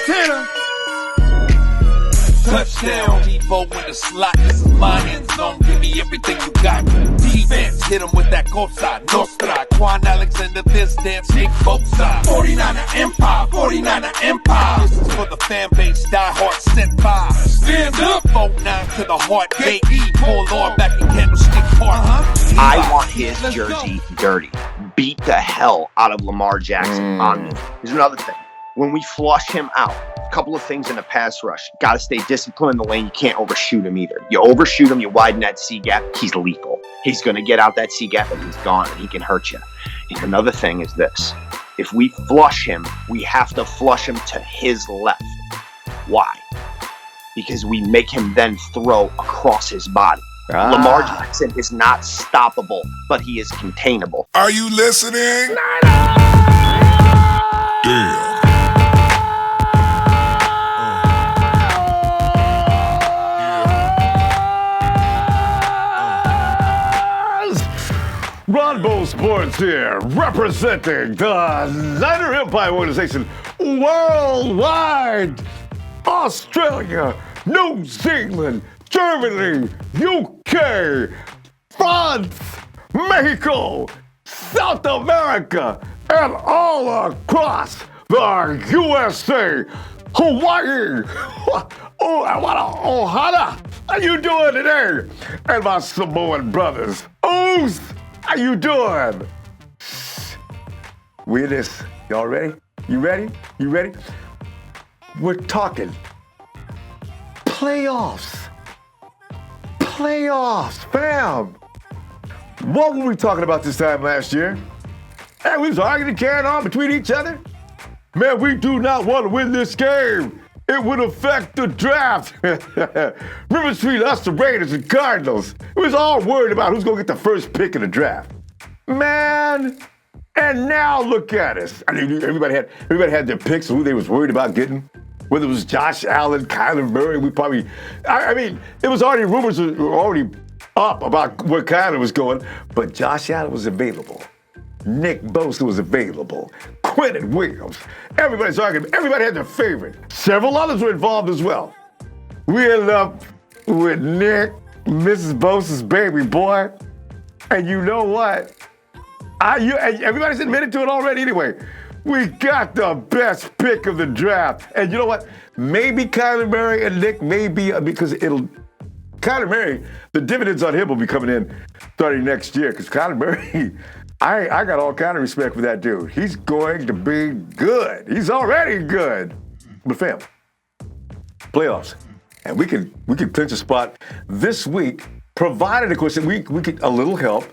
Hit him. Touchdown, Debo in the slot. This is my end zone. Give me everything you got. Defense, hit him with that Cosa Nostra. Quan Alexander, this dance, Nick both sides. 49er Empire, 49er Empire. This is for the fan base, die hard, set by. Stand up, 4-9 to the heart, J.E. Paul Lord back in Candlestick Park. I want his jersey dirty. Beat the hell out of Lamar Jackson on this. Here's another thing. When we flush him out, a couple of things in the pass rush. Got to stay disciplined in the lane. You can't overshoot him either. You overshoot him, you widen that C gap, he's lethal. He's going to get out that C gap and he's gone and he can hurt you. And another thing is this. If we flush him, we have to flush him to his left. Why? Because we make him then throw across his body. Lamar Jackson is not stoppable, but he is containable. Are you listening? Damn. Ronbo Sports here, representing the Niner Empire organization worldwide. Australia, New Zealand, Germany, UK, France, Mexico, South America, and all across the USA, Hawaii. Oh, I want to Ohana. How you doing today? And my Samoan brothers. Oos, how you doing? We in this. Y'all ready? You ready? You ready? We're talking playoffs. Playoffs, fam. What were we talking about this time last year? Hey, we was arguing and carrying on between each other. Man, we do not want to win this game. It would affect the draft. Remember between us, the Raiders and Cardinals, it was all worried about who's going to get the first pick in the draft. Man, and now look at us. I mean, everybody had their picks of who they was worried about getting. Whether it was Josh Allen, Kyler Murray, I mean, it was already rumors were already up about where Kyler was going, but Josh Allen was available. Nick Bosa was available. Quentin Williams. Everybody's arguing. Everybody had their favorite. Several others were involved as well. We ended up with Nick, Mrs. Bosa's baby boy. And you know what? Everybody's admitted to it already anyway. We got the best pick of the draft. And you know what? Maybe Kyler Murray and Nick may be, because Kyler Murray, the dividends on him will be coming in starting next year. Because Kyler Murray, I got all kind of respect for that dude. He's going to be good. He's already good. But fam, playoffs. And we can clinch a spot this week, provided, of course, that we get a little help.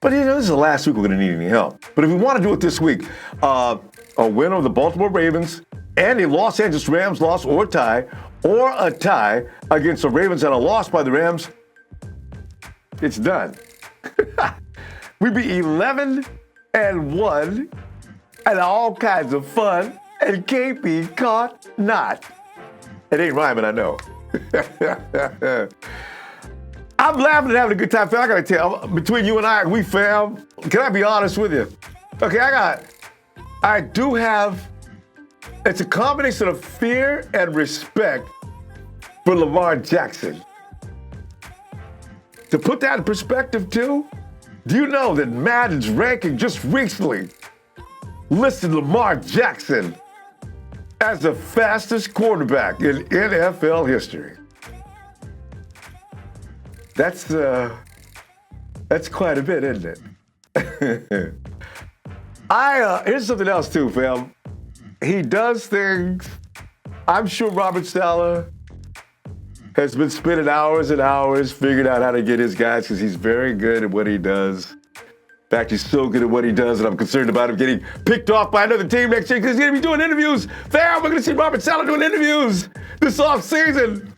But this is the last week we're going to need any help. But if we want to do it this week, a win over the Baltimore Ravens and a Los Angeles Rams loss or a tie against the Ravens and a loss by the Rams, it's done. We'd be 11-1 and all kinds of fun and can't be caught not. It ain't rhyming, I know. I'm laughing and having a good time, fam. I gotta tell, between you and I, we fam, can I be honest with you? Okay, I do have, it's a combination of fear and respect for Lamar Jackson. To put that in perspective too, do you know that Madden's ranking just recently listed Lamar Jackson as the fastest quarterback in NFL history? That's quite a bit, isn't it? Here's something else too, fam. He does things. I'm sure Robert Saleh has been spending hours and hours figuring out how to get his guys because he's very good at what he does. In fact, he's so good at what he does that I'm concerned about him getting picked off by another team next year because he's going to be doing interviews. Fam, we're going to see Robert Saleh doing interviews this offseason.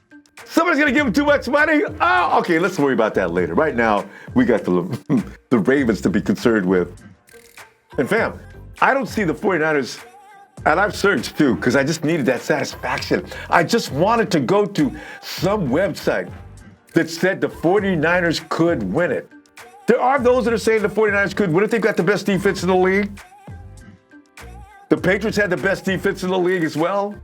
Somebody's going to give him too much money? Oh, okay, let's worry about that later. Right now, we got the Ravens to be concerned with. And fam, I don't see the 49ers, and I've searched too, because I just needed that satisfaction. I just wanted to go to some website that said the 49ers could win it. There are those that are saying the 49ers could win it. They've got the best defense in the league. The Patriots had the best defense in the league as well.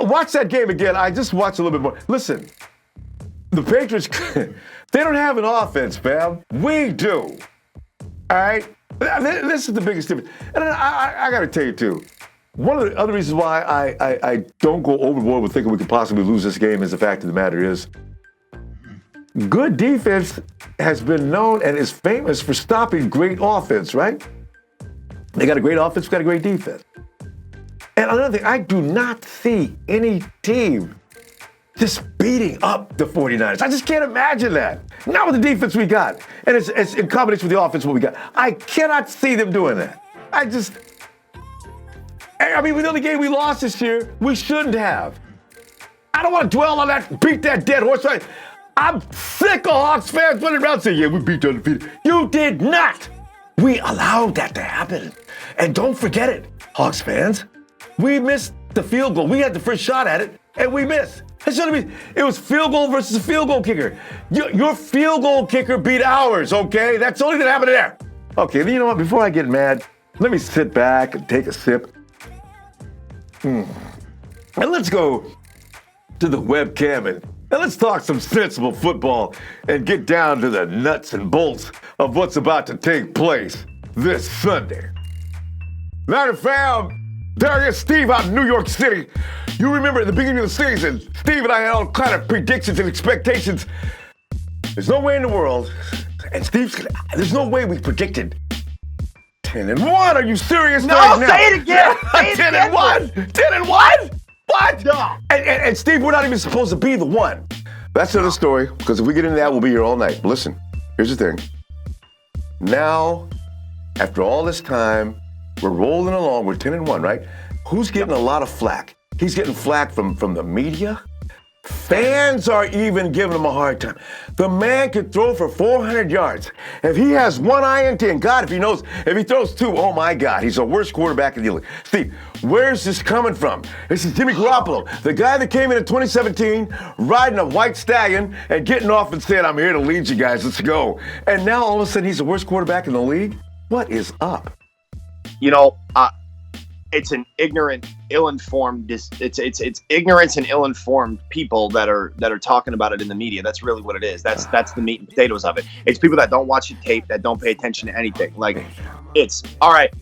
watch that game again. I just watched a little bit more. Listen, the Patriots, they don't have an offense, fam. We do. All right? This is the biggest difference. And I got to tell you, too, one of the other reasons why I don't go overboard with thinking we could possibly lose this game is the fact of the matter is good defense has been known and is famous for stopping great offense, right? They got a great offense, got a great defense. And another thing, I do not see any team just beating up the 49ers. I just can't imagine that. Not with the defense we got. And it's in combination with the offense what we got. I cannot see them doing that. I mean, with the only game we lost this year, we shouldn't have. I don't want to dwell on that, beat that dead horse. I'm sick of Hawks fans running around saying, yeah, we beat the undefeated. You did not. We allowed that to happen. And don't forget it, Hawks fans. We missed the field goal. We had the first shot at it, and we missed. It was field goal versus a field goal kicker. Your field goal kicker beat ours, okay? That's the only thing that happened there. Okay, you know what? Before I get mad, let me sit back and take a sip. And let's go to the webcam and let's talk some sensible football and get down to the nuts and bolts of what's about to take place this Sunday. Now, fam, there is Steve out in New York City. You remember at the beginning of the season, Steve and I had all kind of predictions and expectations. There's no way in the world, and there's no way we predicted 10-1. Are you serious? No, right now? Say it again. Say it 10-1. 10-1. What? No. And Steve, we're not even supposed to be the one. That's another story, because if we get into that, we'll be here all night. But listen, here's the thing. Now, after all this time, we're rolling along. We're 10-1, right? Who's getting a lot of flack? He's getting flack from the media. Fans are even giving him a hard time. The man could throw for 400 yards. If he has one INT, and God, if he throws two, oh my God, he's the worst quarterback in the league. Steve, where's this coming from? This is Jimmy Garoppolo, the guy that came in 2017, riding a white stallion and getting off and saying, I'm here to lead you guys, let's go. And now all of a sudden he's the worst quarterback in the league? What is up? It's an ignorant, ill-informed. It's ignorance and ill-informed people that are talking about it in the media. That's really what it is. That's the meat and potatoes of it. It's people that don't watch the tape, that don't pay attention to anything. Like, it's all right.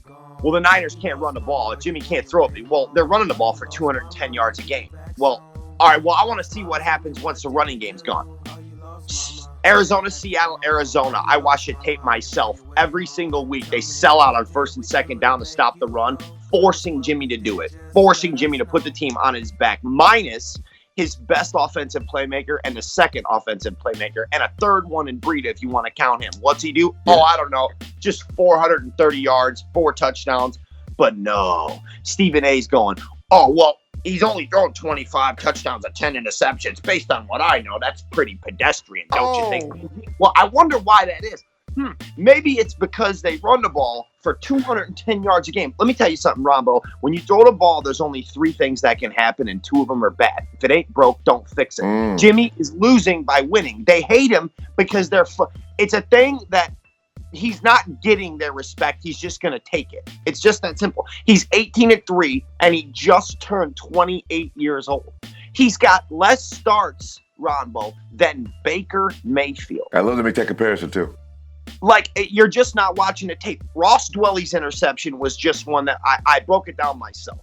Well, the Niners can't run the ball. If Jimmy can't throw it, well, they're running the ball for 210 yards a game. Well, all right. Well, I want to see what happens once the running game's gone. Arizona, Seattle, Arizona. I watch the tape myself every single week. They sell out on first and second down to stop the run, forcing Jimmy to do it, forcing Jimmy to put the team on his back, minus his best offensive playmaker and the second offensive playmaker and a third one in Breida if you want to count him. What's he do? Yeah. Oh, I don't know. Just 430 yards, 4 touchdowns. But no, Stephen A's going, oh, well, he's only thrown 25 touchdowns and 10 interceptions. Based on what I know, that's pretty pedestrian, don't you think? Well, I wonder why that is. Maybe it's because they run the ball for 210 yards a game. Let me tell you something, Ronbo. When you throw the ball, there's only 3 things that can happen, and 2 of them are bad. If it ain't broke, don't fix it. Jimmy is losing by winning. They hate him because it's a thing that he's not getting their respect. He's just going to take it. It's just that simple. He's 18-3, and he just turned 28 years old. He's got less starts, Ronbo, than Baker Mayfield. I love to make that comparison, too. Like, you're just not watching the tape. Ross Dwelly's interception was just one that I broke it down myself.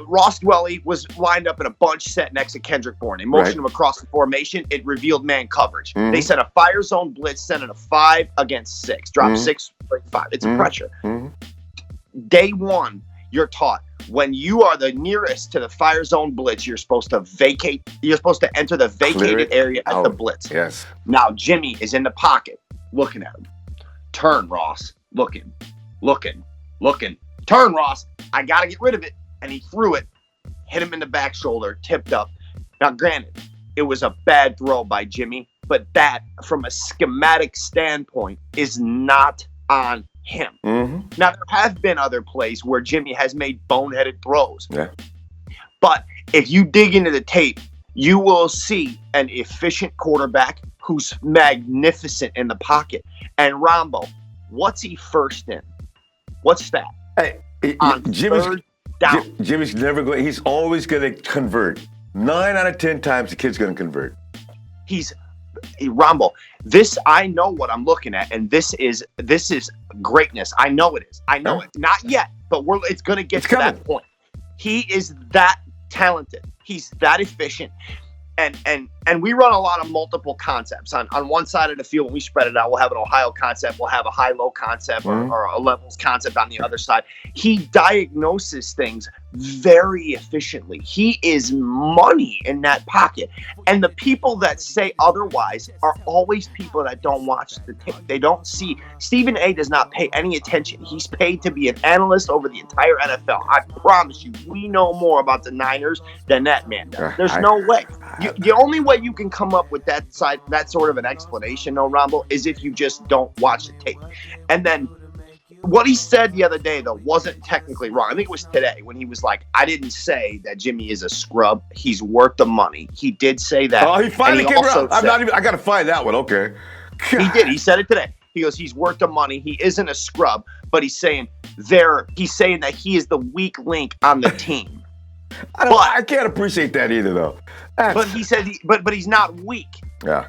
Ross Dwelly was lined up in a bunch set next to Kendrick Bourne. They motioned him across the formation. It revealed man coverage. They sent a fire zone blitz, sent it a 5 against 6. Drop 6, break 5. It's a pressure. Day one, you're taught when you are the nearest to the fire zone blitz, you're supposed to vacate. You're supposed to enter the vacated area at the blitz. Yes. Now Jimmy is in the pocket, looking at him. Turn, Ross. Looking. Turn, Ross. I got to get rid of it. And he threw it, hit him in the back shoulder, tipped up. Now, granted, it was a bad throw by Jimmy, but that, from a schematic standpoint, is not on him. Now, there have been other plays where Jimmy has made boneheaded throws. Yeah. But if you dig into the tape, you will see an efficient quarterback who's magnificent in the pocket. And Ronbo, what's he first in? What's that? Hey, on Jimmy's, third down. Jimmy's never going. He's always going to convert. 9 out of 10 times the kid's going to convert. Ronbo, this, I know what I'm looking at, and this is greatness. I know it is. I know it. Not yet, but it's going to get to that point. He is that talented. He's that efficient. And we run a lot of multiple concepts. On one side of the field, when we spread it out, we'll have an Ohio concept, we'll have a high-low concept, or a levels concept on the other side. He diagnoses things very efficiently. He is money in that pocket. And the people that say otherwise are always people that don't watch the tape. They don't see. Stephen A. does not pay any attention. He's paid to be an analyst over the entire NFL. I promise you, we know more about the Niners than that man does. There's no way. The only way you can come up with that sort of an explanation, though, Ronbo, is if you just don't watch the tape. And then what he said the other day, though, wasn't technically wrong. I think it was today when he was like, I didn't say that Jimmy is a scrub. He's worth the money. He did say that. Oh, he finally came around. I got to find that one. Okay. God. He did. He said it today. He goes, he's worth the money. He isn't a scrub, but he's saying that he is the weak link on the team. I can't appreciate that either, though. But he said, but he's not weak. Yeah.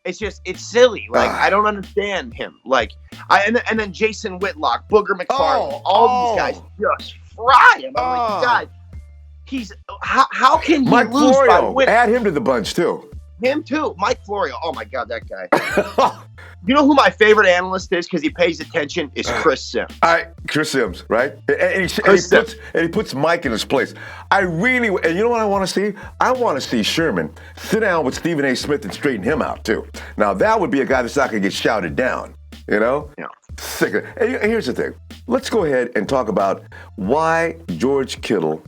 It's silly. Like, I don't understand him. Like, and then Jason Whitlock, Booger McFarland, all these guys just fry him. I'm like, God, how can he Mike lose by Florio, winning? add him to the bunch too. Him too, Mike Florio. Oh my God, that guy. You know who my favorite analyst is because he pays attention? Is Chris Sims. Chris Sims, right? And he puts Mike in his place. And you know what I want to see? I want to see Sherman sit down with Stephen A. Smith and straighten him out too. Now that would be a guy that's not going to get shouted down. You know? Yeah. Sick of it. And here's the thing. Let's go ahead and talk about why George Kittle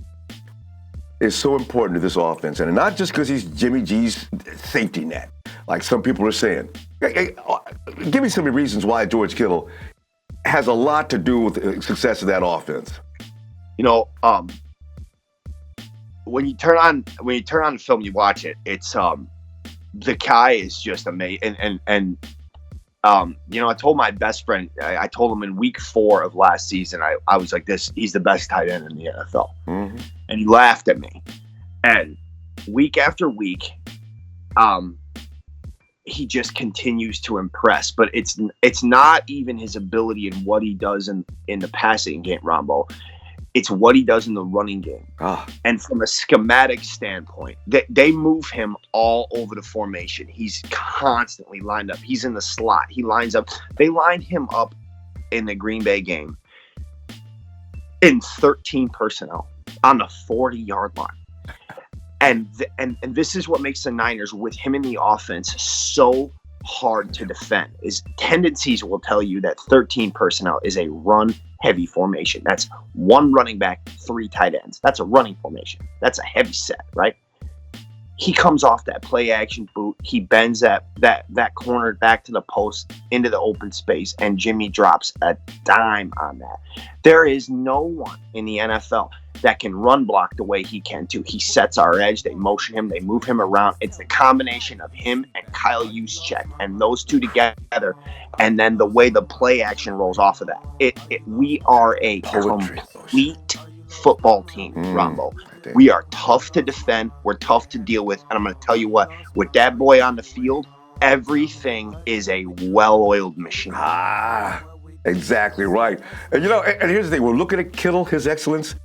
is so important to this offense. And not just because he's Jimmy G's safety net, like some people are saying. Give me some reasons why George Kittle has a lot to do with the success of that offense. You know, when you turn on the film, you watch it. It's the guy is just amazing. And you know, I told my best friend, I told him in week 4 of last season, I was like, he's the best tight end in the NFL. Mm-hmm. And he laughed at me. And week after week, he just continues to impress. But it's not even his ability and what he does in the passing game, Ronbo. It's what he does in the running game. And from a schematic standpoint, they move him all over the formation. He's constantly lined up. He's in the slot. He lines up. They lined him up in the Green Bay game in 13 personnel on the 40-yard line. And this is what makes the Niners, with him in the offense, so hard to defend. Is tendencies will tell you that 13 personnel is a run-heavy formation. That's 1 running back, 3 tight ends. That's a running formation. That's a heavy set, right? He comes off that play-action boot. He bends that corner back to the post into the open space, and Jimmy drops a dime on that. There is no one in the NFL that can run block the way he can too. He sets our edge. They motion him. They move him around. It's the combination of him and Kyle Juszczyk and those two together, and then the way the play action rolls off of that. We are a complete football team, Ronbo. We are tough to defend. We're tough to deal with. And I'm going to tell you what, with that boy on the field, everything is a well-oiled machine. Exactly right. And you know, and here's the thing. We're looking at Kittle, his excellence.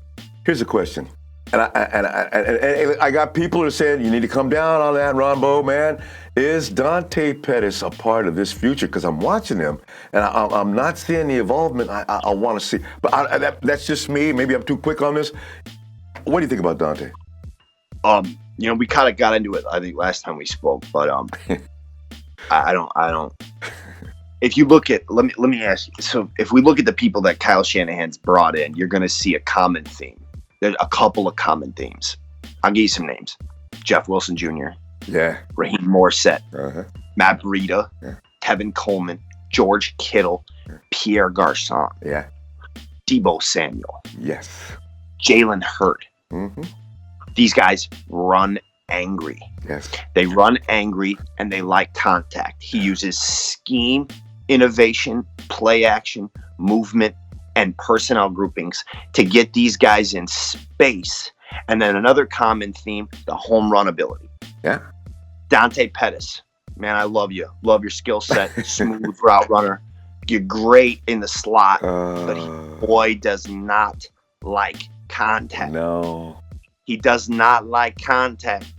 Here's a question. And I got people who are saying, you need to come down on that, Ronbo, man. Is Dante Pettis a part of this future? Because I'm watching him, and I'm not seeing the involvement I want to see. But that's just me. Maybe I'm too quick on this. What do you think about Dante? You know, we kind of got into it, I think, last time we spoke. But I don't. If you look at, let me ask you. So if we look at the people that Kyle Shanahan's brought in, you're going to see a common theme. There's a couple of common themes. I'll give you some names. Jeff Wilson Jr. Yeah. Raheem Morissette. Matt Breida. Yeah. Tevin Coleman. George Kittle. Yeah. Pierre Garçon. Yeah. Deebo Samuel. Yes. Jalen Hurd. Mm-hmm. These guys run angry. Yes. They run angry and they like contact. He uses scheme, innovation, play action, movement, and personnel groupings to get these guys in space. And then another common theme, the home run ability. Yeah. Dante Pettis, man, I love you. Love your skill set. Smooth route runner. You're great in the slot, but boy does not like contact. No. He does not like contact.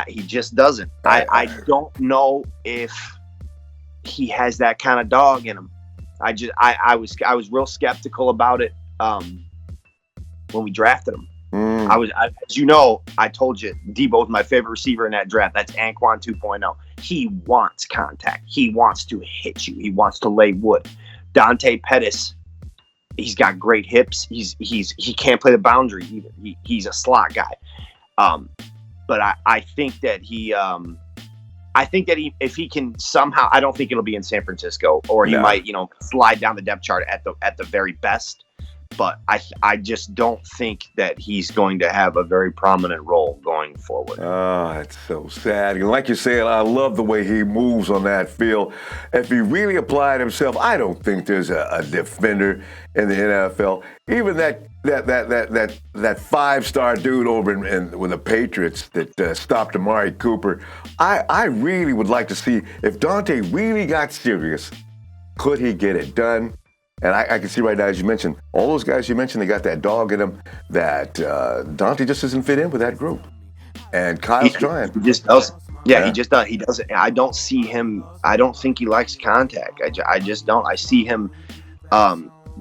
He just doesn't. I don't know if he has that kind of dog in him. I was real skeptical about it when we drafted him. As you know, I told you, Debo's my favorite receiver in that draft. That's Anquan 2.0. He wants contact. He wants to hit you. He wants to lay wood. Dante Pettis, he's got great hips. He can't play the boundary either. He's a slot guy. But I think that if he can somehow, I don't think it'll be in San Francisco, or he might, slide down the depth chart at the very best. But I just don't think that he's going to have a very prominent role going forward. Oh, it's so sad. And like you said, I love the way he moves on that field. If he really applied himself, I don't think there's a defender in the NFL. Even that five-star dude over with the Patriots that stopped Amari Cooper. I really would like to see if Dante really got serious, could he get it done? And I can see right now, as you mentioned, all those guys you mentioned, they got that dog in them that Dante just doesn't fit in with that group. And Kyle's trying. He just doesn't. Yeah, he just does. He doesn't. I don't see him. I don't think he likes contact. I just don't. I see him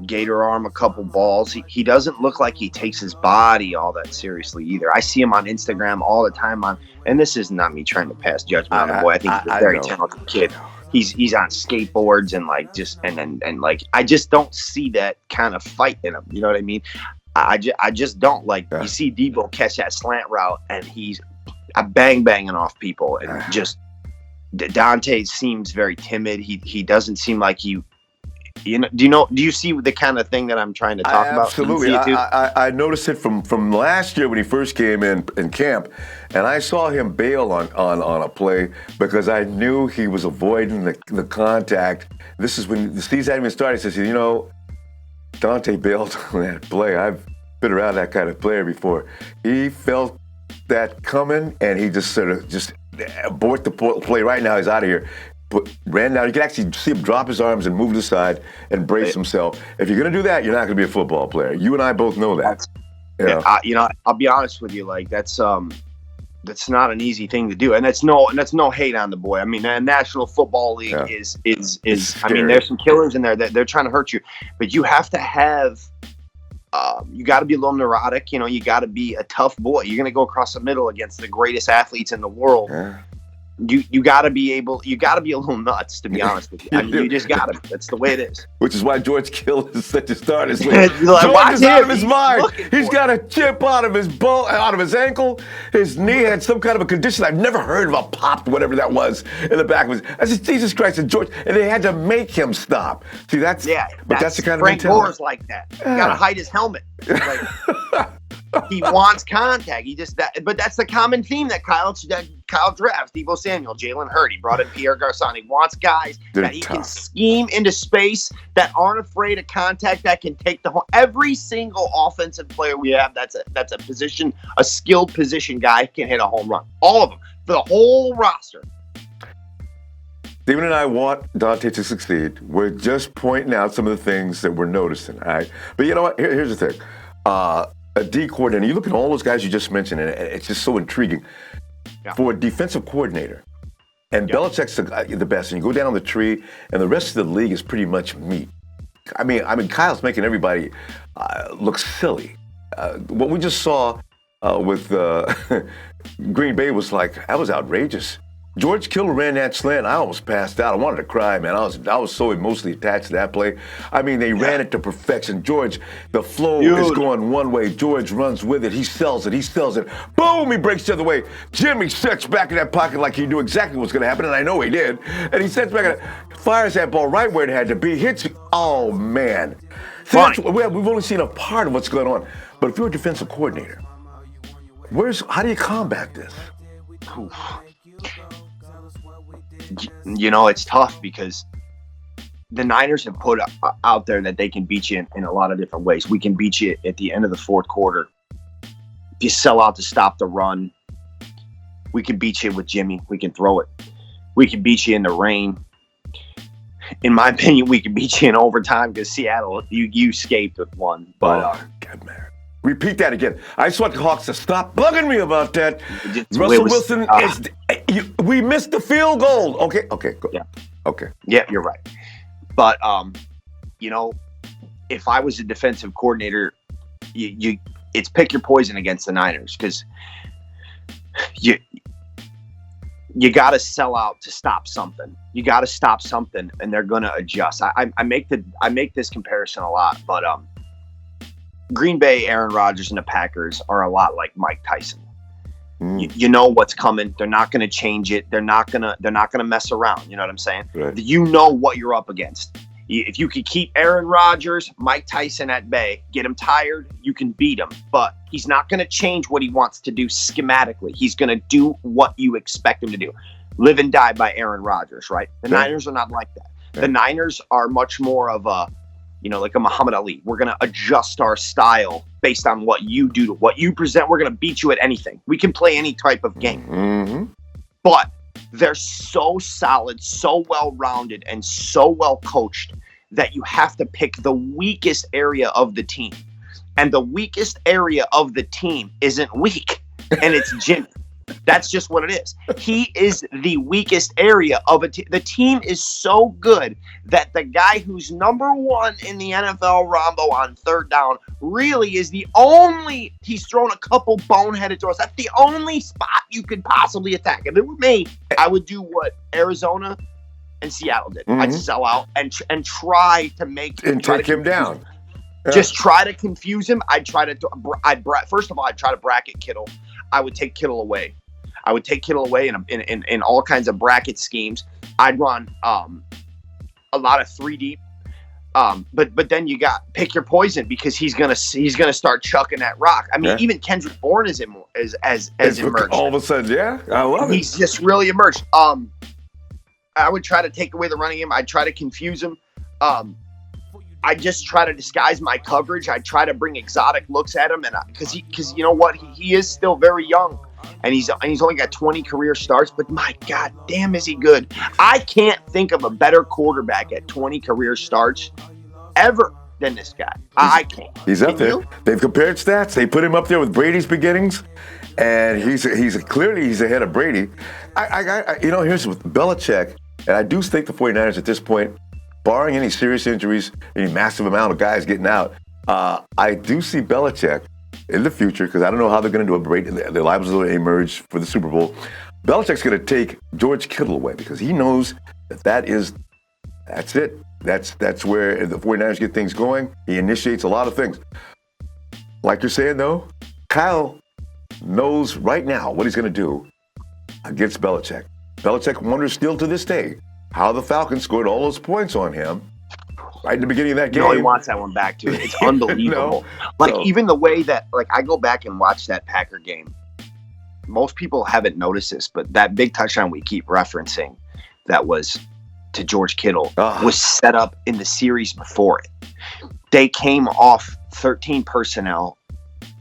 gator arm a couple balls. He doesn't look like he takes his body all that seriously either. I see him on Instagram all the time and this is not me trying to pass judgment on the boy. I think he's a very talented kid. He's on skateboards and I just don't see that kind of fight in him. You know what I mean? I just don't you see Debo catch that slant route and he's banging off people, and just Dante seems very timid. He doesn't seem like do you see the kind of thing that I'm trying to talk about? Absolutely. I noticed it from last year when he first came in camp, and I saw him bail on a play because I knew he was avoiding the contact. This is when the season hadn't even started. He says, Dante bailed on that play. I've been around that kind of player before. He felt that coming, and he just sort of abort the play. Right now, he's out of here. Ran down. You can actually see him drop his arms and move to the side and brace himself. If you're going to do that, you're not going to be a football player. You and I both know that. I'll be honest with you. That's not an easy thing to do, and that's no hate on the boy. I mean, the National Football League is. I mean, there's some killers in there that they're trying to hurt you, but you have to have. You got to be a little neurotic. You got to be a tough boy. You're going to go across the middle against the greatest athletes in the world. Yeah. You got to be a little nuts, to be honest with you. I mean, you just got to. That's the way it is. Which is why George Kittle is such a star. George is out of his mind. He's got a chip out of his out of his ankle. His knee had some kind of a condition I've never heard of, a popped, whatever that was, in the back of his. I said, Jesus Christ, and George, and they had to make him stop. See, that's the kind of Frank Gore's like that. You got to hide his helmet. He wants contact. But that's the common theme that Kyle drafts. Deebo Samuel, Jalen Hurd. He brought in Pierre Garçon. He wants guys that he can scheme into space, that aren't afraid of contact, that can take the whole. Every single offensive player we have that's a position, a skilled position guy can hit a home run. All of them, for the whole roster. Steven and I want Dante to succeed. We're just pointing out some of the things that we're noticing. All right, but you know what? Here's the thing. A D coordinator, you look at all those guys you just mentioned, and it's just so intriguing. Yeah. For a defensive coordinator, and Belichick's the best, and you go down the tree, and the rest of the league is pretty much meat. I mean, Kyle's making everybody look silly. What we just saw with Green Bay was that was outrageous. George Kittle ran that slant. I almost passed out. I wanted to cry, man. I was so emotionally attached to that play. I mean, they ran it to perfection. George, the flow is going one way. George runs with it. He sells it. Boom! He breaks the other way. Jimmy sits back in that pocket like he knew exactly what's going to happen, and I know he did. And he sits back and fires that ball right where it had to be. Hits. Oh, man. See, we've only seen a part of what's going on. But if you're a defensive coordinator, how do you combat this? It's tough because the Niners have put out there that they can beat you in a lot of different ways. We can beat you at the end of the fourth quarter. If you sell out to stop the run, we can beat you with Jimmy. We can throw it. We can beat you in the rain. In my opinion, we can beat you in overtime because Seattle, you escaped with one. But God, man. Repeat that again. I just want the Hawks to stop bugging me about that. Russell Wilson, we missed the field goal. Okay, go. Yeah. Okay. Yeah, you're right. But, if I was a defensive coordinator, it's pick your poison against the Niners because you got to sell out to stop something. You got to stop something, and they're going to adjust. I make this comparison a lot, but Green Bay, Aaron Rodgers, and the Packers are a lot like Mike Tyson. You know what's coming. They're not going to change it. They're not going to mess around. You know what I'm saying? Right. You know what you're up against. If you could keep Aaron Rodgers, Mike Tyson at bay, get him tired, you can beat him. But he's not going to change what he wants to do schematically. He's going to do what you expect him to do. Live and die by Aaron Rodgers, right? The Niners are not like that. The Niners are much more of a, like a Muhammad Ali. We're going to adjust our style based on what you do, what you present. We're going to beat you at anything. We can play any type of game. Mm-hmm. But they're so solid, so well-rounded, and so well-coached that you have to pick the weakest area of the team. And the weakest area of the team isn't weak, and it's Jimmy. That's just what it is. He is the weakest area of a team. The team is so good that the guy who's number one in the NFL, Ronbo, on third down, really is the only. He's thrown a couple boneheaded throws. That's the only spot you could possibly attack. If it were me, I would do what Arizona and Seattle did. Mm-hmm. I'd sell out and try to make and take him down. Just try to confuse him. First of all, I'd try to bracket Kittle. I would take Kittle away. In all kinds of bracket schemes. I'd run a lot of 3 deep. But then you got pick your poison because he's gonna start chucking that rock. I mean, even Kendrick Bourne is emerged. All of a sudden, I love it. He's just really emerged. I would try to take away the running game. I'd try to confuse him. I just try to disguise my coverage. I try to bring exotic looks at him, and because you know what, he is still very young, and he's only got 20 career starts. But my God, damn, is he good! I can't think of a better quarterback at 20 career starts ever than this guy. I can't. He's up there. They've compared stats. They put him up there with Brady's beginnings, and he's clearly ahead of Brady. Here's with Belichick, and I do think the 49ers at this point, barring any serious injuries, any massive amount of guys getting out, I do see Belichick in the future, because I don't know how they're going to do it. Brady, their lives will emerge for the Super Bowl. Belichick's going to take George Kittle away because he knows that's it. That's where the 49ers get things going. He initiates a lot of things. Like you're saying, though, Kyle knows right now what he's going to do against Belichick. Belichick wonders still to this day how the Falcons scored all those points on him right in the beginning of that game. He wants that one back, too. It's unbelievable. Even the way that, I go back and watch that Packer game. Most people haven't noticed this, but that big touchdown we keep referencing that was to George Kittle was set up in the series before it. They came off 13 personnel,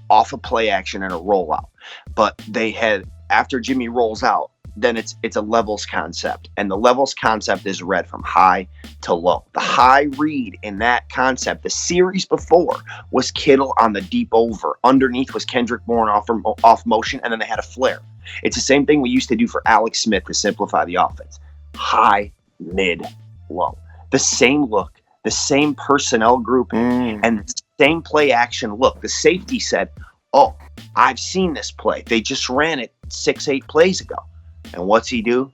off a play action and a rollout. But they had, after Jimmy rolls out, then it's a levels concept. And the levels concept is read from high to low. The high read in that concept, the series before, was Kittle on the deep over. Underneath was Kendrick Bourne off motion, and then they had a flare. It's the same thing we used to do for Alex Smith to simplify the offense. High, mid, low. The same look, the same personnel grouping, and the same play action look. The safety said, oh, I've seen this play. They just ran it 6-8 plays ago. And what's he do?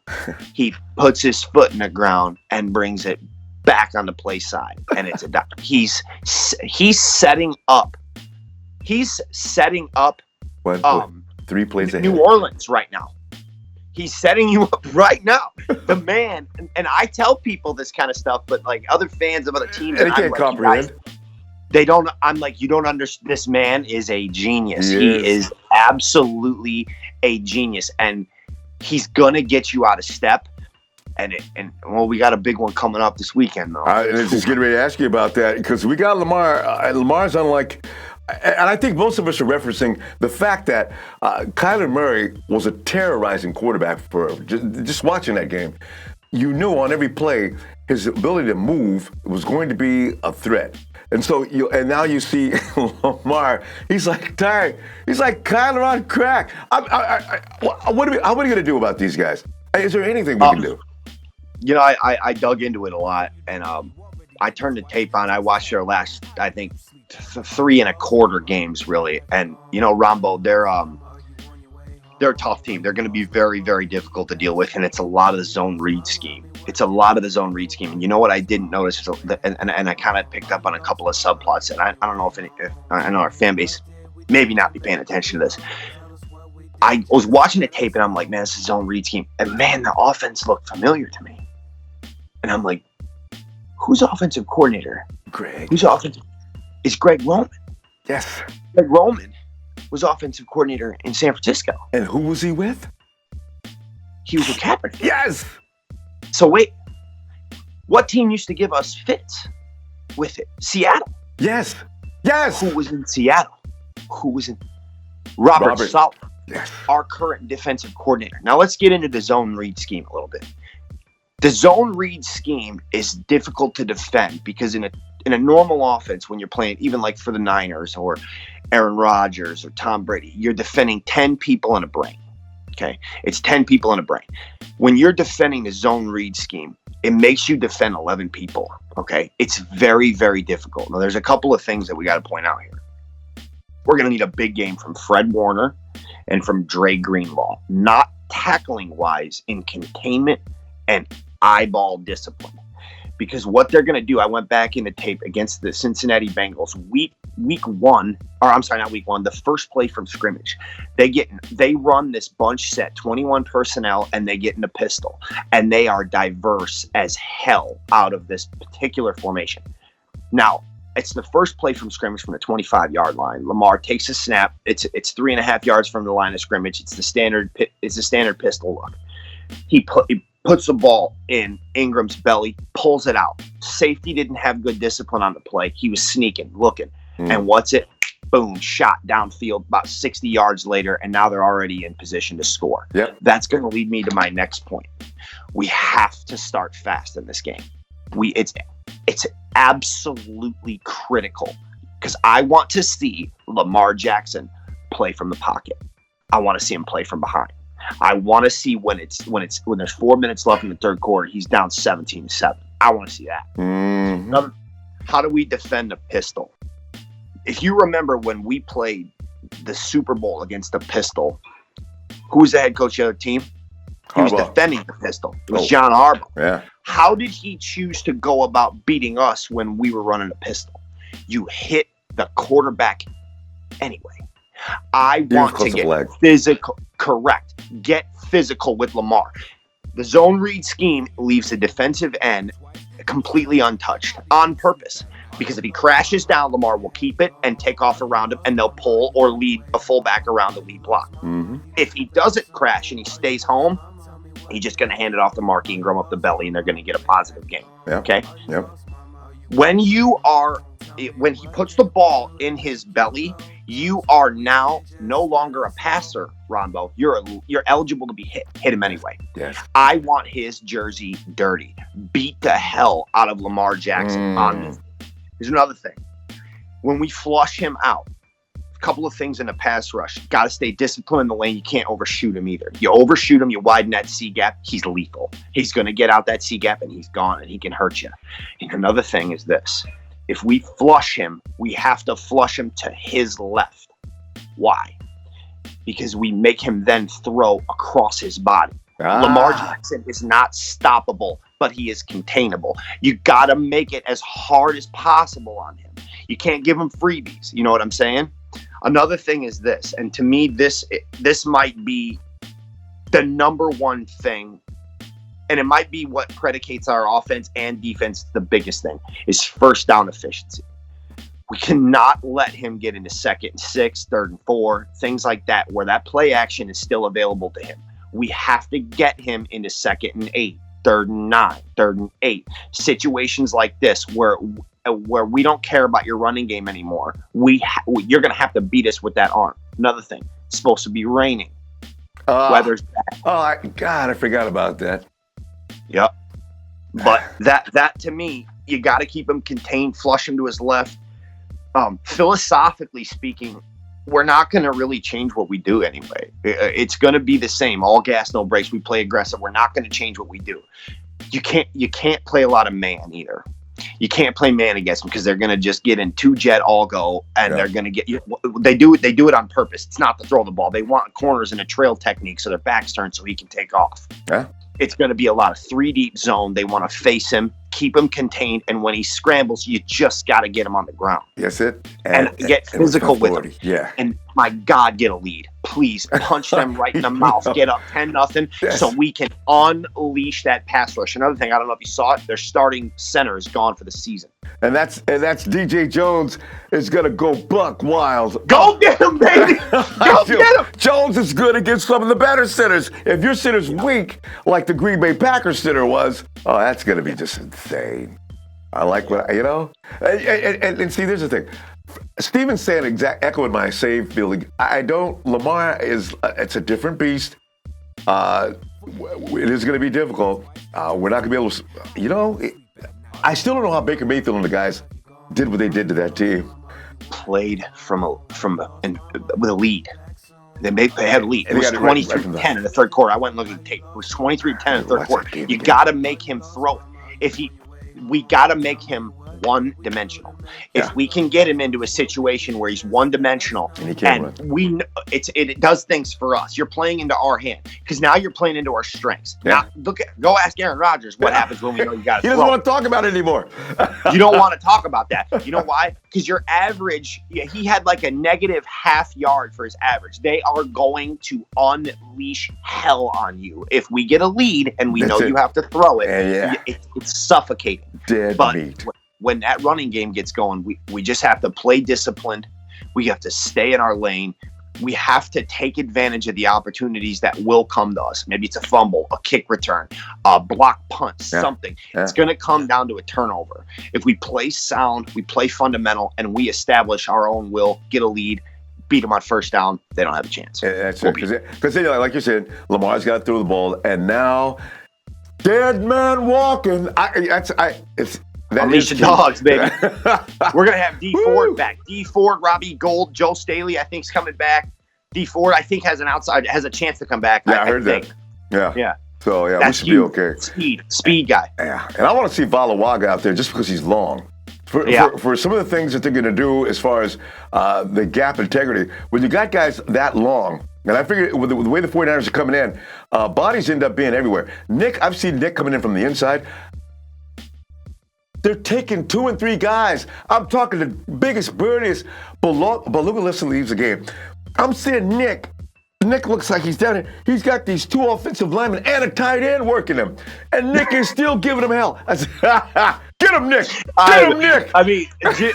He puts his foot in the ground and brings it back on the play side, and it's a dot. He's setting up. He's setting up. 3 plays ahead. New Orleans right now. He's setting you up right now. The man, and I tell people this kind of stuff, but other fans of other teams, and they can't comprehend. They don't. I'm like, you don't understand. This man is a genius. He is absolutely a genius, and he's gonna get you out of step. And we got a big one coming up this weekend, though. I was just getting ready to ask you about that because we got Lamar. Lamar's unlike, and I think most of us are referencing the fact that Kyler Murray was a terrorizing quarterback for just watching that game. You knew on every play his ability to move was going to be a threat. And so now you see Lamar. He's like tired. He's like Kyler on crack. How are we going to do about these guys? Is there anything we can do? I dug into it a lot, and I turned the tape on. I watched their last, I think, 3 1/4 games, really. And Ronbo, they're a tough team. They're going to be very, very difficult to deal with, and it's a lot of the zone read scheme. And you know what I didn't notice, and I kind of picked up on a couple of subplots, and I don't know if I know our fan base maybe not be paying attention to this. I was watching the tape, and I'm like, man, this is zone read scheme. And man, the offense looked familiar to me. And I'm like, who's offensive coordinator? Greg. Who's offensive? It's Greg Roman. Yes. Greg Roman was offensive coordinator in San Francisco. And who was he with? He was with Kaepernick. Yes. So wait, what team used to give us fits with it? Seattle. Yes. Yes. Who was in Seattle? Who was in Robert Saleh, yes, our current defensive coordinator. Now let's get into the zone read scheme a little bit. The zone read scheme is difficult to defend because in a normal offense, when you're playing, even like for the Niners or Aaron Rodgers or Tom Brady, you're defending 10 people in a brain. Okay, it's 10 people in a brain. When you're defending the zone read scheme, it makes you defend 11 people. Okay, it's very, very difficult. Now, there's a couple of things that we got to point out here. We're going to need a big game from Fred Warner and from Dre Greenlaw, not tackling wise in containment and eyeball discipline. Because what they're going to do, I went back in the tape against the Cincinnati Bengals the first play from scrimmage. They run this bunch set, 21 personnel, and they get in a pistol. And they are diverse as hell out of this particular formation. Now, it's the first play from scrimmage from the 25-yard line. Lamar takes a snap. It's 3.5 yards from the line of scrimmage. It's the standard pistol look. He puts the ball in Ingram's belly, pulls it out. Safety didn't have good discipline on the play. He was sneaking, looking. And what's it? Boom, shot downfield about 60 yards later, and now they're already in position to score. Yep. That's going to lead me to my next point. We have to start fast in this game. It's absolutely critical because I want to see Lamar Jackson play from the pocket. I want to see him play from behind. I want to see when there's 4 minutes left in the third quarter, he's down 17-7. I want to see that. Mm-hmm. How do we defend a pistol? If you remember when we played the Super Bowl against the pistol, who was the head coach of the other team? He was defending the pistol. It was John Harbaugh. Yeah. How did he choose to go about beating us when we were running a pistol? You hit the quarterback anyway. I want to get physical. Correct. Get physical with Lamar. The zone read scheme leaves the defensive end completely untouched on purpose. Because if he crashes down, Lamar will keep it and take off around him, and they'll pull or lead a fullback around the lead block. Mm-hmm. If he doesn't crash and he stays home, he's just going to hand it off to Mark Ingram up the belly, and they're going to get a positive game. Yep. Okay? Yep. When he puts the ball in his belly, you are now no longer a passer, Ronbo. You're eligible to be hit. Hit him anyway. Yes. I want his jersey dirty. Beat the hell out of Lamar Jackson on this. Here's another thing. When we flush him out, a couple of things in the pass rush. Got to stay disciplined in the lane. You can't overshoot him either. You overshoot him, you widen that C gap, he's lethal. He's going to get out that C gap and he's gone and he can hurt you. And another thing is this. If we flush him, we have to flush him to his left. Why? Because we make him then throw across his body. Lamar Jackson is not stoppable, but he is containable. You got to make it as hard as possible on him. You can't give him freebies. You know what I'm saying? Another thing is this, and to me, this might be the number one thing, and it might be what predicates our offense and defense. The biggest thing is first down efficiency. We cannot let him get into 2nd and 6, 3rd and 4, things like that, where that play action is still available to him. We have to get him into 2nd and 8, 3rd and 9, 3rd and 8. Situations like this where we don't care about your running game anymore. You're going to have to beat us with that arm. Another thing, it's supposed to be raining. Weather's bad. God, I forgot about that. Yep. But that to me, you got to keep him contained, flush him to his left. Philosophically speaking, we're not going to really change what we do anyway. It's going to be the same. All gas, no brakes. We play aggressive. We're not going to change what we do. You can't play a lot of man either. You can't play man against them because they're going to just get in 2-jet all go, and they're going to get you. They do it on purpose. It's not to throw the ball. They want corners in a trail technique so their back's turned so he can take off. Yeah. It's going to be a lot of 3-deep zone. They want to face him, keep him contained, and when he scrambles, you just got to get him on the ground. Yes, it. And get physical with him. Yeah. And my God, get a lead. Please punch them right in the mouth. Get up 10-0 so we can unleash that pass rush. Another thing, I don't know if you saw it, their starting center is gone for the season. And that's DJ Jones is going to go buck wild. Go get him, baby. Go get him. Jones is good against some of the better centers. If your center's weak, like the Green Bay Packers center was, that's going to be just insane. I like what, and see, there's the thing. Steven's saying echoing my same feeling. Lamar it's a different beast. It is going to be difficult. We're not going to be able to, I still don't know how Baker Mayfield and the guys did what they did to that team. Played with a lead. They had a lead. It was 23-10 in the third quarter. I went and looked at the tape. It was 23-10 in the third quarter. You got to make him throw it. We got to make him one-dimensional. If we can get him into a situation where he's one-dimensional, it does things for us. You're playing into our hand because now you're playing into our strengths. Yeah. Now, go ask Aaron Rodgers what happens when we know you got to throw. He doesn't want to talk about it anymore. You don't want to talk about that. You know why? Because your average, he had like a negative half yard for his average. They are going to unleash hell on you. If we get a lead and we know you have to throw it, it's suffocating. Dead meat. When that running game gets going, we just have to play disciplined. We have to stay in our lane. We have to take advantage of the opportunities that will come to us. Maybe it's a fumble, a kick return, a block punt, something. Yeah. It's going to come down to a turnover. If we play sound, we play fundamental, and we establish our own will, get a lead, beat them on first down, they don't have a chance. Yeah, that's it. Because like you said, Lamar's got to throw the ball, and now dead man walking. Unleash the dogs, baby. We're going to have D Ford back. D Ford, Robbie Gould, Joe Staley, I think, is coming back. D Ford, I think, has a chance to come back. Yeah, I heard that. Yeah. So, we should be okay. Speed guy. Yeah. And I want to see Valawaga out there just because he's long. For some of the things that they're going to do as far as the gap integrity, when you got guys that long, and I figure with the way the 49ers are coming in, bodies end up being everywhere. I've seen Nick coming in from the inside. They're taking 2 and 3 guys. I'm talking the biggest, burniest. Beluga leaves the game. I'm seeing Nick. Nick looks like he's down here. He's got these 2 offensive linemen and a tight end working him. And Nick is still giving him hell. I said, get him, Nick. Get him, Nick. I mean,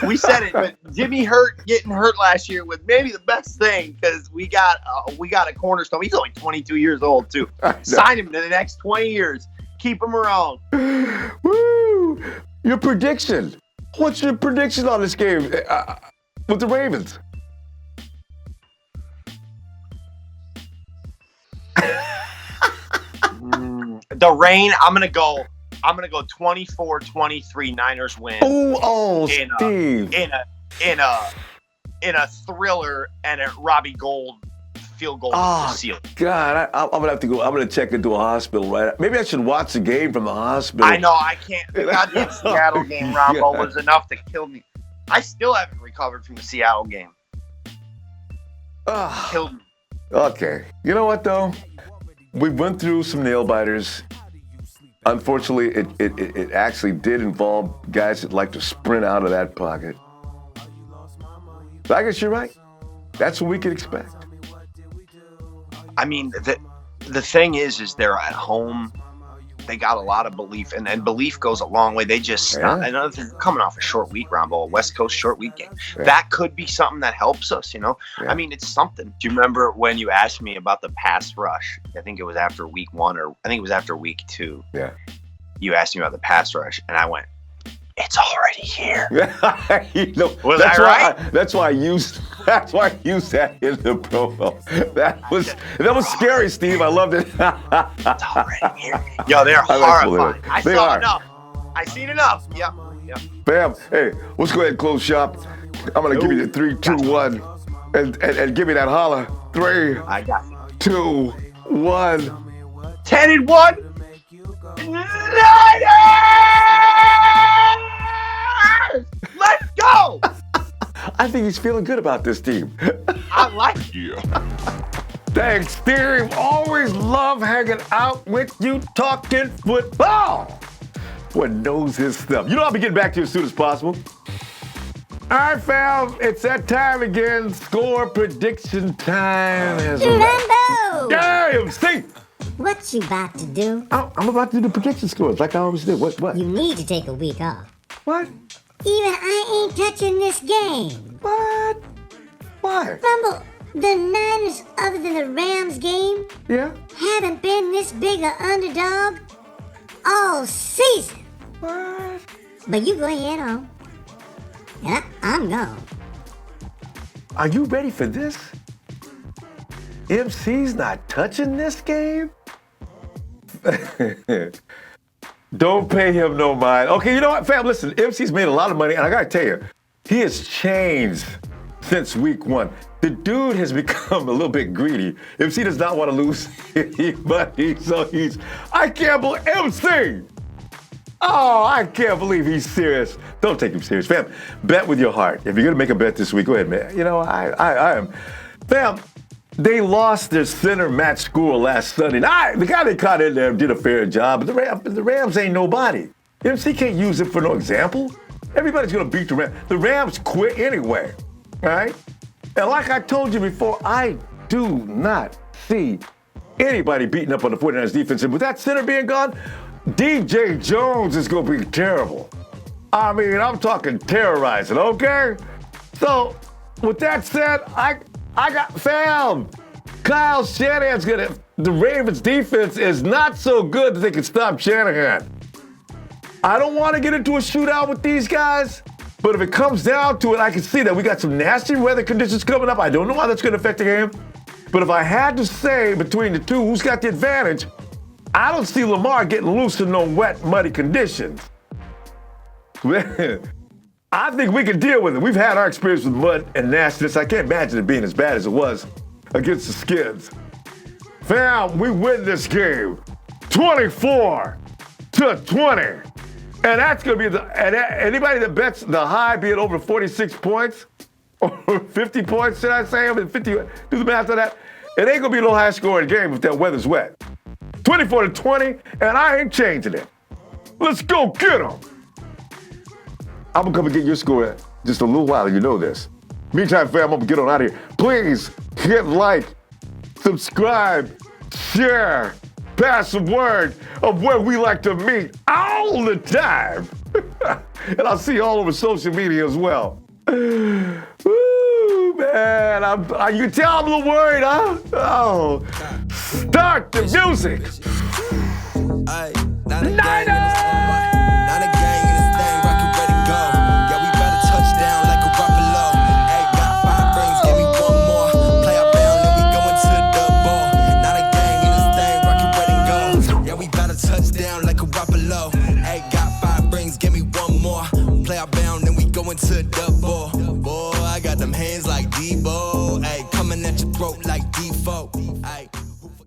we said it, but Jimmy getting hurt last year was maybe the best thing because we got a cornerstone. He's only 22 years old, too. Sign him to the next 20 years. Keep him around. Woo! Your prediction. What's your prediction on this game with the Ravens? The rain, I'm gonna go 24-23 Niners win. Steve. In a thriller and a Robbie Gould field goal to seal. God, I'm gonna have to go. I'm gonna check into a hospital, right? Maybe I should watch the game from the hospital. I know, I can't. The goddamn Seattle game, Ronbo, was enough to kill me. I still haven't recovered from the Seattle game. Killed me. Okay. You know what, though? We went through some nail biters. Unfortunately, it actually did involve guys that like to sprint out of that pocket. But I guess you're right. That's what we can expect. I mean, the thing is they're at home. They got a lot of belief, and belief goes a long way. They just another thing, coming off a short week, Ronbo, a West Coast short week game. Yeah. That could be something that helps us, Yeah. I mean, it's something. Do you remember when you asked me about the pass rush? I think it was after week 1, or I think it was after week 2. Yeah. you asked me about the pass rush, and I went, it's already here. Was I right? That's why I used that in the promo. That was scary, Steve. I loved it. It's already here. Yo, they're horrifying. I saw enough. I seen enough. Yep. Bam. Hey, let's go ahead and close shop. I'm gonna give you the 3, 2, 1, and give me that holler. 3, I got you. 2, 1. 10-1. Niners! Let's go! I think he's feeling good about this team. I like it. Yeah. Thanks, Steve. Always love hanging out with you talking football. Boy knows his stuff. You know I'll be getting back to you as soon as possible. All right, fam. It's that time again. Score prediction time. Ronbo! Damn, Steve. What you about to do? I'm about to do the prediction scores like I always do. What? You need to take a week off. What? Even I ain't touching this game. What? Why? Rumble, the Niners, other than the Rams game, Yeah? haven't been this big an underdog all season. What? But you go ahead on. Yeah, I'm gone. Are you ready for this? MC's not touching this game? Don't pay him no mind. Okay, you know what, fam? Listen, MC's made a lot of money, and I gotta tell you, he has changed since week 1. The dude has become a little bit greedy. MC does not want to lose any money, so I can't believe MC! Oh, I can't believe he's serious. Don't take him serious, fam. Bet with your heart. If you're gonna make a bet this week, go ahead, man. You know, I am. Fam, they lost their center Matt School last Sunday. The guy they caught in there did a fair job, but the Rams ain't nobody. MC can't use it for no example. Everybody's gonna beat the Rams. The Rams quit anyway, right? And like I told you before, I do not see anybody beating up on the 49ers defense. And with that center being gone, DJ Jones is gonna be terrible. I mean, I'm talking terrorizing, okay? So, with that said, I got fam. Kyle Shanahan's the Ravens defense is not so good that they can stop Shanahan. I don't want to get into a shootout with these guys, but if it comes down to it, I can see that we got some nasty weather conditions coming up. I don't know how that's going to affect the game, but if I had to say between the two, who's got the advantage, I don't see Lamar getting loose in no wet, muddy conditions. I think we can deal with it. We've had our experience with mud and nastiness. I can't imagine it being as bad as it was against the Skids. Fam, we win this game 24-20. And that's going to be anybody that bets the high, be it over 46 points or 50 points, should I say? I mean, 50, do the math of that. It ain't going to be no high scoring game if that weather's wet. 24-20, and I ain't changing it. Let's go get them. I'm gonna come and get your score in just a little while, you know this. Meantime, fam, I'm gonna get on out of here. Please hit like, subscribe, share, pass the word of where we like to meet all the time. And I'll see you all over social media as well. Ooh, man, you can tell I'm a little worried, huh? Oh, start the music. Niners! To the ball. Boy, I got them hands like Debo. Ay, coming at your throat like default. Ay.